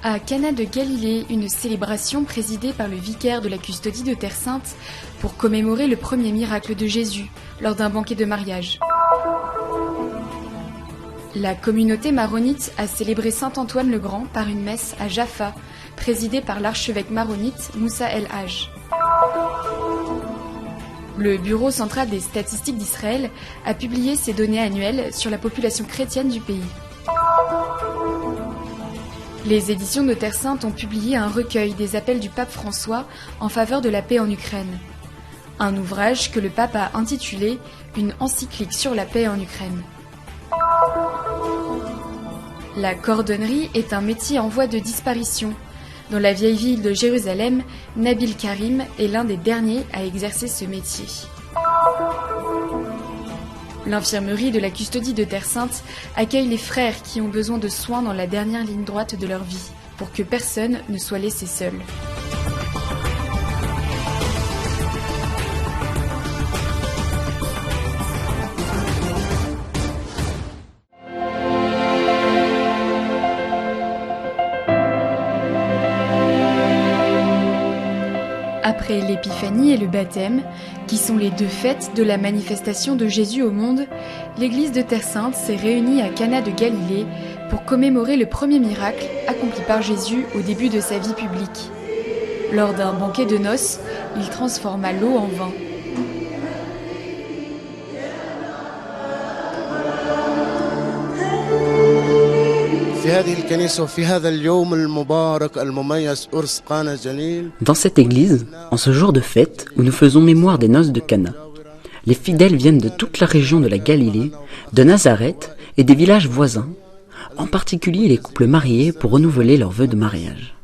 À Cana de Galilée, une célébration présidée par le vicaire de la custodie de Terre Sainte pour commémorer le premier miracle de Jésus lors d'un banquet de mariage. La communauté maronite a célébré Saint Antoine le Grand par une messe à Jaffa, présidée par l'archevêque maronite Moussa El Haj. Le Bureau central des statistiques d'Israël a publié ses données annuelles sur la population chrétienne du pays. Les éditions de Terre Sainte ont publié un recueil des appels du pape François en faveur de la paix en Ukraine. Un ouvrage que le pape a intitulé « Une encyclique sur la paix en Ukraine ». La cordonnerie est un métier en voie de disparition. Dans la vieille ville de Jérusalem, Nabil Karim est l'un des derniers à exercer ce métier. L'infirmerie de la custodie de Terre Sainte accueille les frères qui ont besoin de soins dans la dernière ligne droite de leur vie, pour que personne ne soit laissé seul. Après l'épiphanie et le baptême, qui sont les deux fêtes de la manifestation de Jésus au monde, l'église de Terre Sainte s'est réunie à Cana de Galilée pour commémorer le premier miracle accompli par Jésus au début de sa vie publique. Lors d'un banquet de noces, il transforma l'eau en vin. Dans cette église, en ce jour de fête où nous faisons mémoire des noces de Cana, les fidèles viennent de toute la région de la Galilée, de Nazareth et des villages voisins, en particulier les couples mariés pour renouveler leurs vœux de mariage.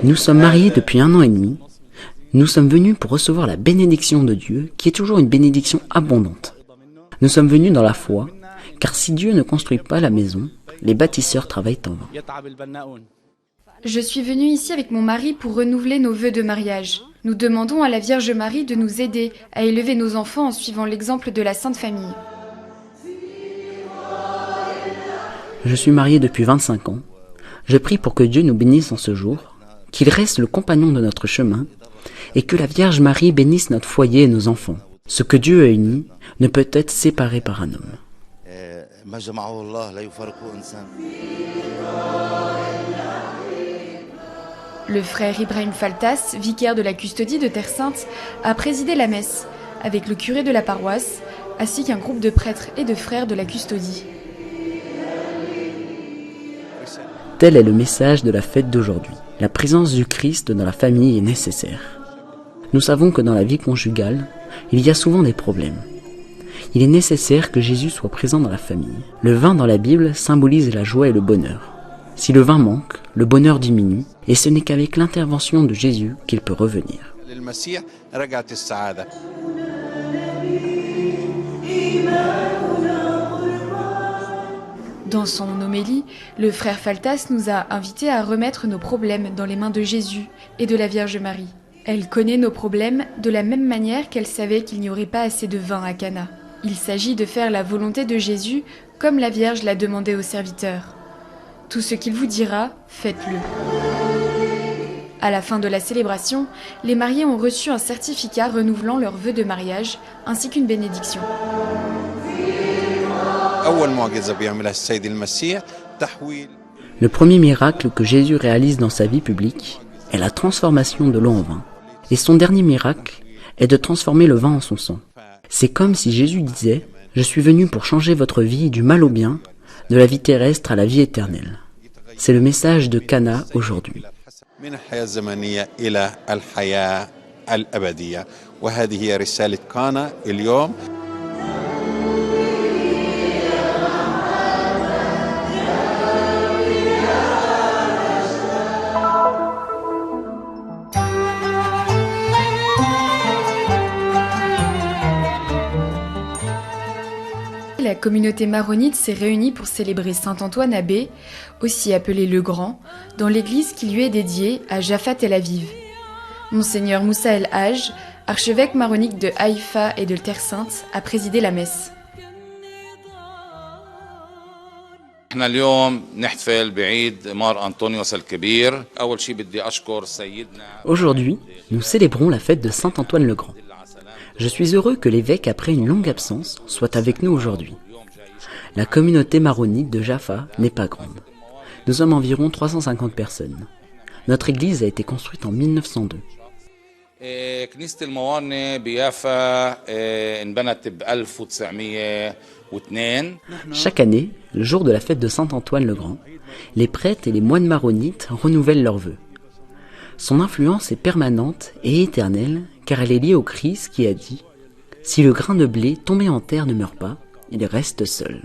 Nous sommes mariés depuis 1 an et demi. Nous sommes venus pour recevoir la bénédiction de Dieu, qui est toujours une bénédiction abondante. Nous sommes venus dans la foi, car si Dieu ne construit pas la maison, les bâtisseurs travaillent en vain. Je suis venue ici avec mon mari pour renouveler nos vœux de mariage. Nous demandons à la Vierge Marie de nous aider à élever nos enfants en suivant l'exemple de la Sainte Famille. Je suis marié depuis 25 ans. Je prie pour que Dieu nous bénisse en ce jour, qu'il reste le compagnon de notre chemin, et que la Vierge Marie bénisse notre foyer et nos enfants. Ce que Dieu a uni ne peut être séparé par un homme. Le frère Ibrahim Faltas, vicaire de la custodie de Terre Sainte, a présidé la messe, avec le curé de la paroisse, ainsi qu'un groupe de prêtres et de frères de la custodie. Tel est le message de la fête d'aujourd'hui. La présence du Christ dans la famille est nécessaire. Nous savons que dans la vie conjugale, il y a souvent des problèmes. Il est nécessaire que Jésus soit présent dans la famille. Le vin dans la Bible symbolise la joie et le bonheur. Si le vin manque, le bonheur diminue, et ce n'est qu'avec l'intervention de Jésus qu'il peut revenir. Dans son homélie, le frère Faltas nous a invités à remettre nos problèmes dans les mains de Jésus et de la Vierge Marie. Elle connaît nos problèmes de la même manière qu'elle savait qu'il n'y aurait pas assez de vin à Cana. Il s'agit de faire la volonté de Jésus comme la Vierge l'a demandé aux serviteurs. Tout ce qu'il vous dira, faites-le. À la fin de la célébration, les mariés ont reçu un certificat renouvelant leurs vœux de mariage ainsi qu'une bénédiction. Le premier miracle que Jésus réalise dans sa vie publique est la transformation de l'eau en vin. Et son dernier miracle est de transformer le vin en son sang. C'est comme si Jésus disait « Je suis venu pour changer votre vie du mal au bien, de la vie terrestre à la vie éternelle ». C'est le message de Cana aujourd'hui. La communauté maronite s'est réunie pour célébrer Saint Antoine Abbé, aussi appelé le Grand, dans l'église qui lui est dédiée à Jaffa Tel Aviv. Monseigneur Moussa El Haj, archevêque maronite de Haïfa et de Terre Sainte, a présidé la messe. احنا اليوم نحتفل بعيد مار أنطونيوس الكبير. أول شيء بدي أشكر سيدنا. Aujourd'hui, nous célébrons la fête de Saint Antoine le Grand. Je suis heureux que l'évêque, après une longue absence, soit avec nous aujourd'hui. La communauté maronite de Jaffa n'est pas grande. Nous sommes environ 350 personnes. Notre église a été construite en 1902. كنيسة المواني بيافا انبنت ب 1902. Chaque année, le jour de la fête de Saint Antoine le Grand, les prêtres et les moines maronites renouvellent leurs vœux. Son influence est permanente et éternelle car elle est liée au Christ qui a dit « Si le grain de blé tombé en terre ne meurt pas, il reste seul. »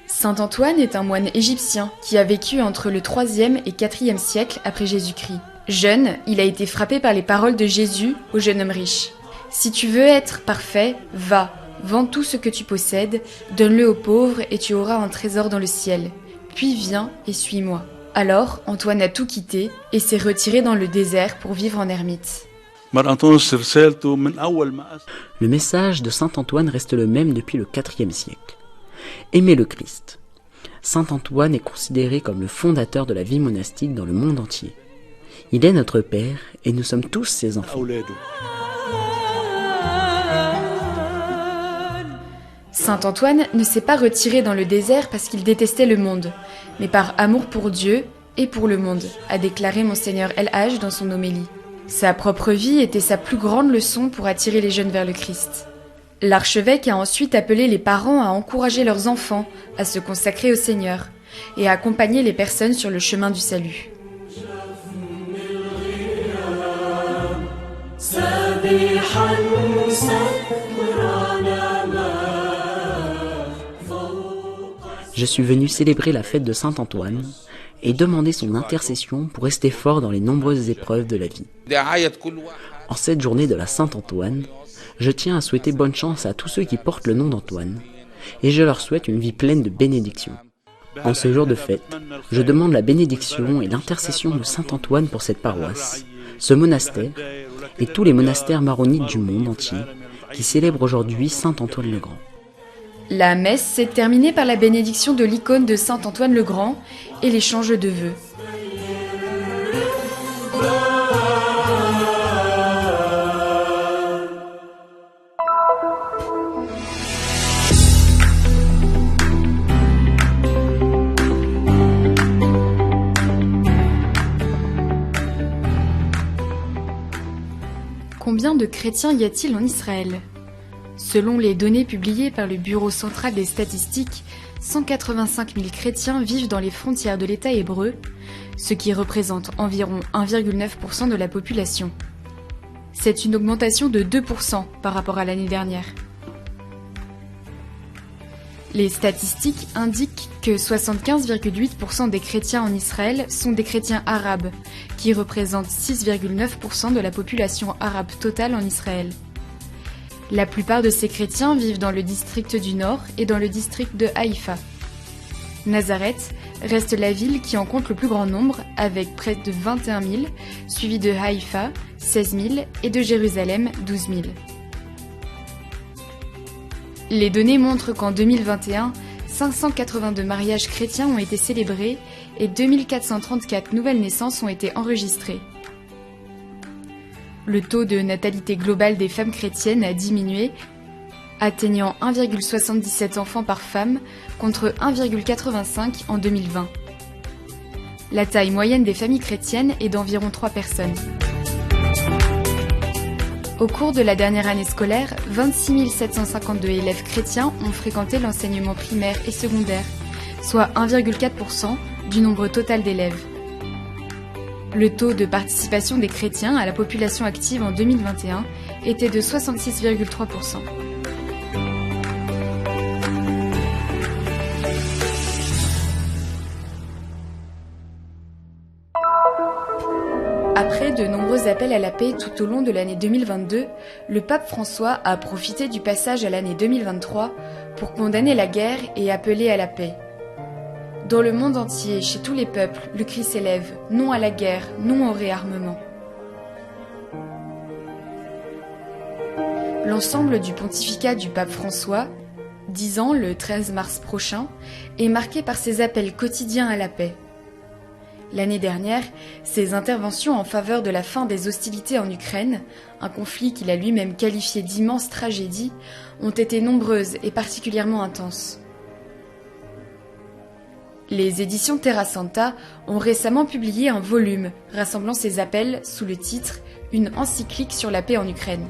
Saint Antoine est un moine égyptien qui a vécu entre le 3e et 4e siècle après Jésus-Christ. Jeune, il a été frappé par les paroles de Jésus au jeune homme riche. « Si tu veux être parfait, va, vends tout ce que tu possèdes, donne-le aux pauvres et tu auras un trésor dans le ciel. Puis viens et suis-moi. » Alors, Antoine a tout quitté et s'est retiré dans le désert pour vivre en ermite. Le message de Saint Antoine reste le même depuis le IVe siècle. Aimer le Christ. Saint Antoine est considéré comme le fondateur de la vie monastique dans le monde entier. Il est notre Père et nous sommes tous ses enfants. Saint Antoine ne s'est pas retiré dans le désert parce qu'il détestait le monde, mais par amour pour Dieu et pour le monde, a déclaré Monseigneur El Hadj dans son homélie. Sa propre vie était sa plus grande leçon pour attirer les jeunes vers le Christ. L'archevêque a ensuite appelé les parents à encourager leurs enfants à se consacrer au Seigneur et à accompagner les personnes sur le chemin du salut. Je suis venu célébrer la fête de Saint Antoine et demander son intercession pour rester fort dans les nombreuses épreuves de la vie. En cette journée de la Saint Antoine, je tiens à souhaiter bonne chance à tous ceux qui portent le nom d'Antoine et je leur souhaite une vie pleine de bénédictions. En ce jour de fête, je demande la bénédiction et l'intercession de Saint Antoine pour cette paroisse, ce monastère et tous les monastères maronites du monde entier qui célèbrent aujourd'hui Saint Antoine le Grand. La messe s'est terminée par la bénédiction de l'icône de Saint Antoine le Grand et l'échange de vœux. Combien de chrétiens y a-t-il en Israël ? Selon les données publiées par le Bureau central des statistiques, 185 000 chrétiens vivent dans les frontières de l'État hébreu, ce qui représente environ 1,9% de la population. C'est une augmentation de 2% par rapport à l'année dernière. Les statistiques indiquent que 75,8% des chrétiens en Israël sont des chrétiens arabes, qui représentent 6,9% de la population arabe totale en Israël. La plupart de ces chrétiens vivent dans le district du Nord et dans le district de Haïfa. Nazareth reste la ville qui en compte le plus grand nombre, avec près de 21 000, suivi de Haïfa, 16 000, et de Jérusalem, 12 000. Les données montrent qu'en 2021, 582 mariages chrétiens ont été célébrés et 2434 nouvelles naissances ont été enregistrées. Le taux de natalité globale des femmes chrétiennes a diminué, atteignant 1,77 enfants par femme contre 1,85 en 2020. La taille moyenne des familles chrétiennes est d'environ 3 personnes. Au cours de la dernière année scolaire, 26 752 élèves chrétiens ont fréquenté l'enseignement primaire et secondaire, soit 1,4% du nombre total d'élèves. Le taux de participation des chrétiens à la population active en 2021 était de 66,3%. Après de nombreux appels à la paix tout au long de l'année 2022, le pape François a profité du passage à l'année 2023 pour condamner la guerre et appeler à la paix. Dans le monde entier, chez tous les peuples, le cri s'élève « Non à la guerre, non au réarmement ». L'ensemble du pontificat du pape François 10 ans le 13 mars prochain, est marqué par ses appels quotidiens à la paix. L'année dernière, ses interventions en faveur de la fin des hostilités en Ukraine, un conflit qu'il a lui-même qualifié d'immense tragédie, ont été nombreuses et particulièrement intenses. Les éditions Terra Santa ont récemment publié un volume rassemblant ces appels sous le titre « Une encyclique sur la paix en Ukraine ».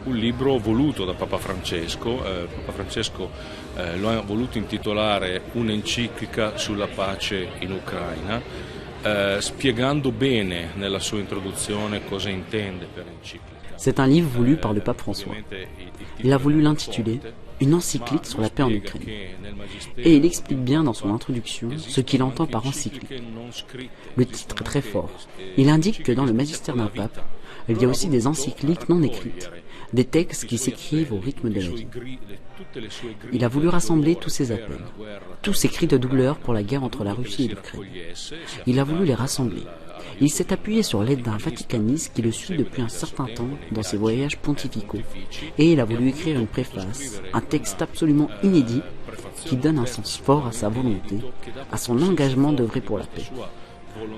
Un libro voluto da Papa Francesco. Papa Francesco lo ha voluto intitolare Un'enciclica sulla pace in Ucraina, spiegando bene nella sua introduzione cosa intende per enciclica. C'est un livre voulu par le pape François. Il a voulu l'intituler « Une encyclique sur la paix en Ukraine ». Et il explique bien dans son introduction ce qu'il entend par encyclique. Le titre est très fort. Il indique que dans le magistère d'un pape, il y a aussi des encycliques non écrites, des textes qui s'écrivent au rythme de la vie. Il a voulu rassembler tous ces appels, tous ces cris de douleur pour la guerre entre la Russie et l'Ukraine. Il a voulu les rassembler. Il s'est appuyé sur l'aide d'un vaticaniste qui le suit depuis un certain temps dans ses voyages pontificaux. Et il a voulu écrire une préface, un texte absolument inédit qui donne un sens fort à sa volonté, à son engagement d'œuvrer pour la paix.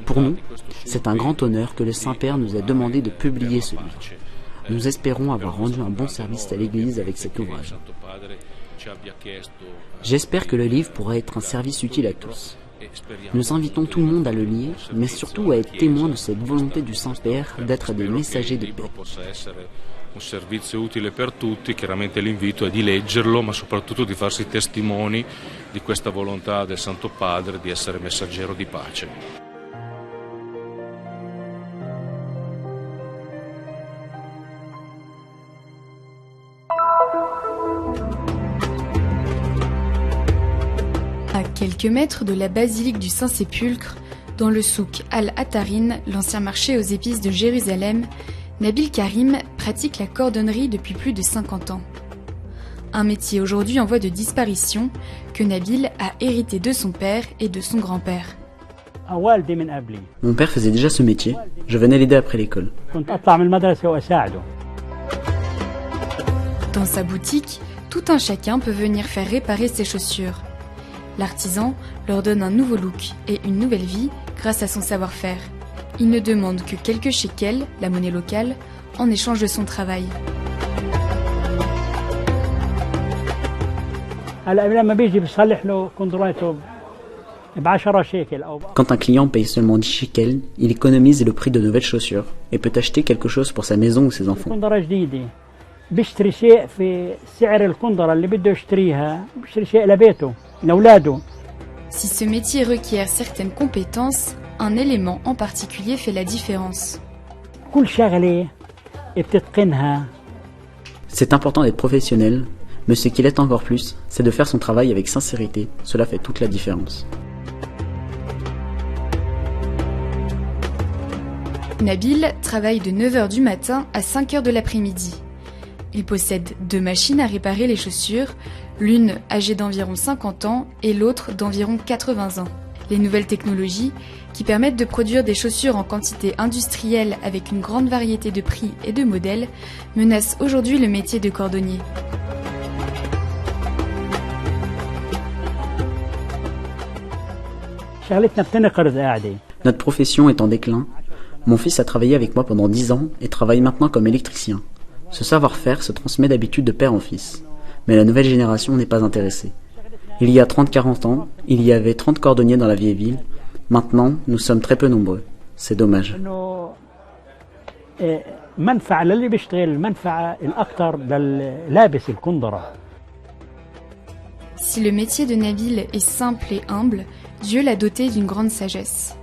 Pour nous, c'est un grand honneur que le Saint-Père nous ait demandé de publier ce livre. Nous espérons avoir rendu un bon service à l'Église avec cet ouvrage. J'espère que le livre pourra être un service utile à tous. Nous invitons tout le monde à le lire, mais surtout à être témoin de cette volonté du Saint-Père d'être des messagers de paix. Un servizio utile per tutti, chiaramente l'invito è di leggerlo, ma soprattutto di farsi testimoni di questa volontà del Santo Padre di essere messaggero di pace. À quelques mètres de la basilique du Saint-Sépulcre, dans le souk Al-Atarin, l'ancien marché aux épices de Jérusalem, Nabil Karim pratique la cordonnerie depuis plus de 50 ans. Un métier aujourd'hui en voie de disparition que Nabil a hérité de son père et de son grand-père. Mon père faisait déjà ce métier. Je venais l'aider après l'école. Dans sa boutique, tout un chacun peut venir faire réparer ses chaussures. L'artisan leur donne un nouveau look et une nouvelle vie grâce à son savoir-faire. Il ne demande que quelques shekels, la monnaie locale, en échange de son travail. Quand un client paye seulement 10 shekels, il économise le prix de nouvelles chaussures et peut acheter quelque chose pour sa maison ou ses enfants. Si ce métier requiert certaines compétences, un élément en particulier fait la différence. C'est important d'être professionnel, mais ce qu'il est encore plus, c'est de faire son travail avec sincérité. Cela fait toute la différence. Nabil travaille de 9h du matin à 5h de l'après-midi. Il possède 2 machines à réparer les chaussures, l'une âgée d'environ 50 ans et l'autre d'environ 80 ans. Les nouvelles technologies, qui permettent de produire des chaussures en quantité industrielle avec une grande variété de prix et de modèles, menacent aujourd'hui le métier de cordonnier. Notre profession est en déclin. Mon fils a travaillé avec moi pendant 10 ans et travaille maintenant comme électricien. Ce savoir-faire se transmet d'habitude de père en fils. Mais la nouvelle génération n'est pas intéressée. Il y a 30-40 ans, il y avait 30 cordonniers dans la vieille ville. Maintenant, nous sommes très peu nombreux. C'est dommage. Si le métier de Nabil est simple et humble, Dieu l'a doté d'une grande sagesse.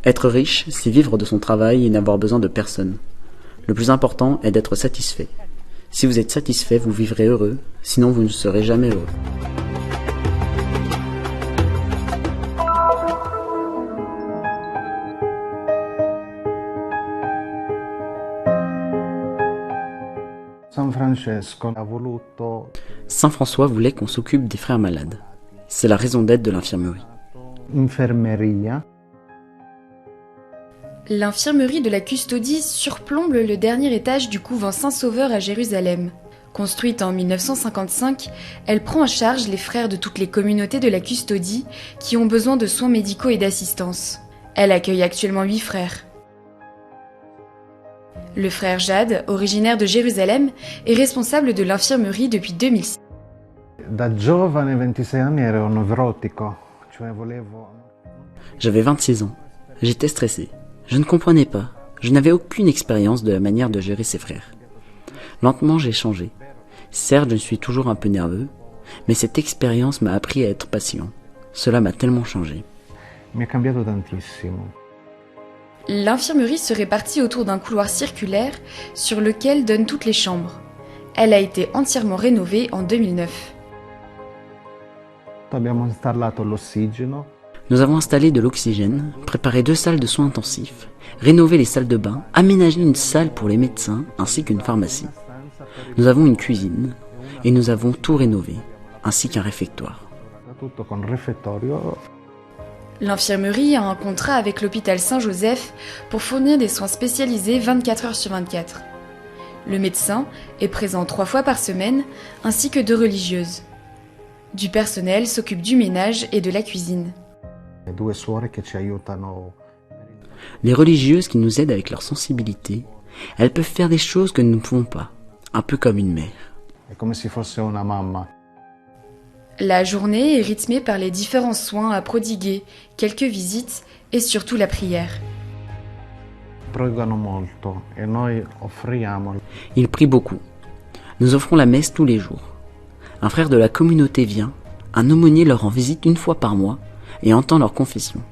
Être riche, c'est vivre de son travail et n'avoir besoin de personne. Le plus important est d'être satisfait. Si vous êtes satisfait, vous vivrez heureux, sinon vous ne serez jamais heureux. Saint François voulait qu'on s'occupe des frères malades. C'est la raison d'être de l'infirmerie. L'infirmerie de la Custodie surplombe le dernier étage du couvent Saint-Sauveur à Jérusalem. Construite en 1955, elle prend en charge les frères de toutes les communautés de la Custodie qui ont besoin de soins médicaux et d'assistance. Elle accueille actuellement 8 frères. Le frère Jad, originaire de Jérusalem, est responsable de l'infirmerie depuis 2006. Da giovane, 26 anni, ero nevrotico, cioè volevo... J'avais 26 ans. J'étais stressé. Je ne comprenais pas. Je n'avais aucune expérience de la manière de gérer ses frères. Lentement, j'ai changé. Certes, je suis toujours un peu nerveux, mais cette expérience m'a appris à être patient. Cela m'a tellement changé. Mi ha cambiato tantissimo. L'infirmerie se répartit autour d'un couloir circulaire sur lequel donnent toutes les chambres. Elle a été entièrement rénovée en 2009. Abbiamo installato l'ossigeno. Nous avons installé de l'oxygène, préparé 2 salles de soins intensifs, rénové les salles de bain, aménagé une salle pour les médecins ainsi qu'une pharmacie. Nous avons une cuisine et nous avons tout rénové, ainsi qu'un réfectoire. Tutto con refettorio. L'infirmerie a un contrat avec l'hôpital Saint-Joseph pour fournir des soins spécialisés 24 heures sur 24. Le médecin est présent 3 fois par semaine, ainsi que 2 religieuses. Du personnel s'occupe du ménage et de la cuisine. Due suore che ci aiutano. Les religieuses qui nous aident avec leur sensibilité, elles peuvent faire des choses que nous ne pouvons pas, un peu comme une mère. È come se fosse una mamma. La journée est rythmée par les différents soins à prodiguer, quelques visites et surtout la prière. Pregano molto e noi offriamo. Ils prient beaucoup. Nous offrons la messe tous les jours. Un frère de la communauté vient, un aumônier leur rend visite 1 fois par mois et entend leur confession.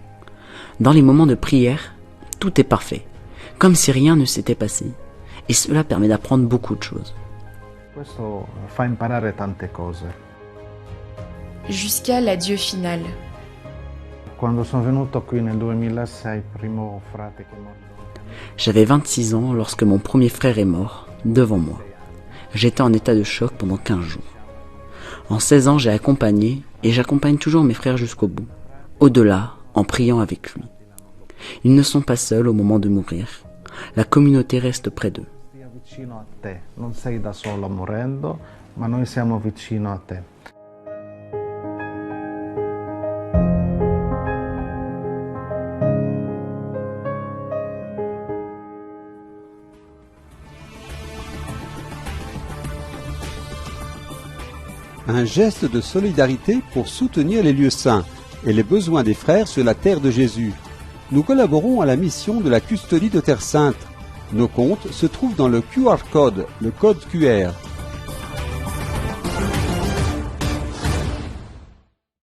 Dans les moments de prière, tout est parfait, comme si rien ne s'était passé, et cela permet d'apprendre beaucoup de choses. Questo fa imparare tante cose. Jusqu'à l'adieu final. Quando sono venuto qui nel 2006, primo frate che è morto. J'avais 26 ans lorsque mon premier frère est mort, devant moi. J'étais en état de choc pendant 15 jours. En 16 ans, j'ai accompagné et j'accompagne toujours mes frères jusqu'au bout, au-delà, en priant avec lui. Ils ne sont pas seuls au moment de mourir. La communauté reste près d'eux. Stia vicino a te, non sei da solo morendo, ma noi siamo vicino a te. Un geste de solidarité pour soutenir les lieux saints et les besoins des frères sur la terre de Jésus. Nous collaborons à la mission de la Custodie de Terre Sainte. Nos comptes se trouvent dans le QR code, le code QR.